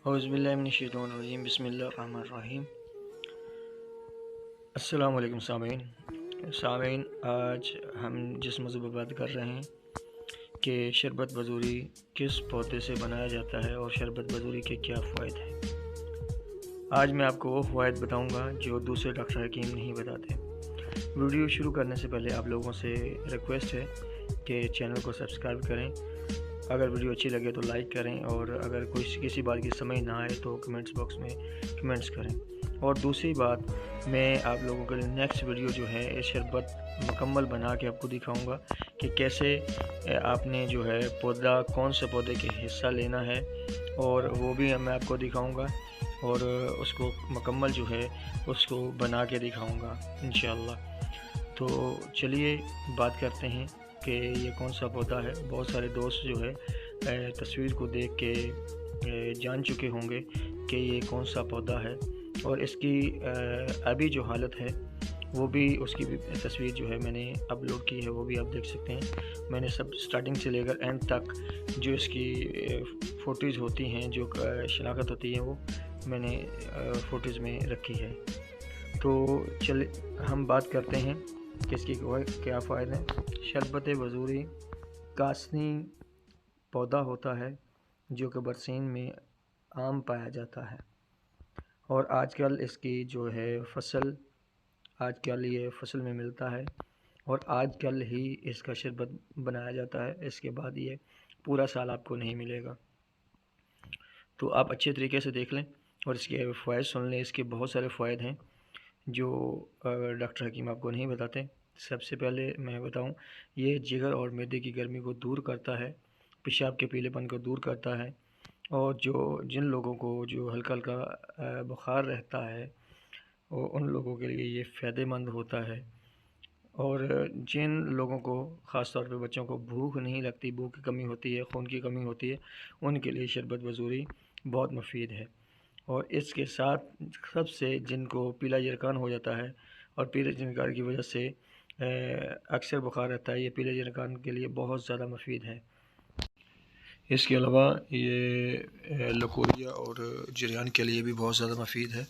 औज़ुबिल्लाहिमिनश्शैतानिर्रजीम बिस्मिल्लाहिर्रहमानिर्रहीम। अस्सलाम वालेकुम सामीन, आज हम जिस मौजू पर बात कर रहे हैं कि शरबत बजूरी किस पौधे से बनाया जाता है और शरबत बजूरी के क्या फ़ायदे हैं। आज मैं आपको वो फ़वाइद बताऊंगा जो दूसरे डॉक्टर हकीम नहीं बताते। वीडियो शुरू करने से पहले आप लोगों से रिक्वेस्ट है कि चैनल को सब्सक्राइब करें, अगर वीडियो अच्छी लगे तो लाइक करें, और अगर कोई किसी बात की समझ ना आए तो कमेंट्स बॉक्स में कमेंट्स करें। और दूसरी बात, मैं आप लोगों के लिए नेक्स्ट वीडियो जो है ये शरबत मुकम्मल बना के आपको दिखाऊंगा कि कैसे आपने जो है पौधा, कौन से पौधे के हिस्सा लेना है, और वो भी मैं आपको दिखाऊंगा और उसको मुकम्मल जो है उसको बना के दिखाऊंगा इंशाअल्लाह। तो चलिए बात करते हैं कि ये कौन सा पौधा है। बहुत सारे दोस्त जो है तस्वीर को देख के जान चुके होंगे कि ये कौन सा पौधा है, और इसकी अभी जो हालत है वो भी, उसकी भी तस्वीर जो है मैंने अपलोड की है, वो भी आप देख सकते हैं। मैंने सब स्टार्टिंग से लेकर एंड तक जो इसकी फ़ोटोज़ होती हैं, जो शनाख्त होती है, वो मैंने फ़ोटोज़ में रखी है। तो चल हम बात करते हैं कि इसके क्या फ़ायदे हैं। शरबत बजूरी कासनी पौधा होता है जो कि बरसीन में आम पाया जाता है, और आजकल इसकी जो है फसल, आजकल ये फसल में मिलता है और आजकल ही इसका शरबत बनाया जाता है। इसके बाद ये पूरा साल आपको नहीं मिलेगा। तो आप अच्छे तरीके से देख लें और इसके फ़वाइद सुन लें। इसके बहुत सारे फ़वाइद हैं जो डॉक्टर हकीम आपको नहीं बताते। सबसे पहले मैं बताऊं, ये जिगर और मैदे की गर्मी को दूर करता है, पेशाब के पीलेपन को दूर करता है, और जिन लोगों को जो हल्का हल्का बुखार रहता है वो उन लोगों के लिए ये फ़ायदेमंद होता है। और जिन लोगों को, ख़ास तौर पे बच्चों को भूख नहीं लगती, भूख की कमी होती है, खून की कमी होती है, उनके लिए शरबत बजूरी बहुत मुफीद है। और इसके साथ सबसे जिनको पीला यरकान हो जाता है और पीले यरकान की वजह से अक्सर बुखार रहता है, ये पीले यरकान के लिए बहुत ज़्यादा मुफीद है। इसके अलावा ये लकोरिया और जरियान के लिए भी बहुत ज़्यादा मुफीद है।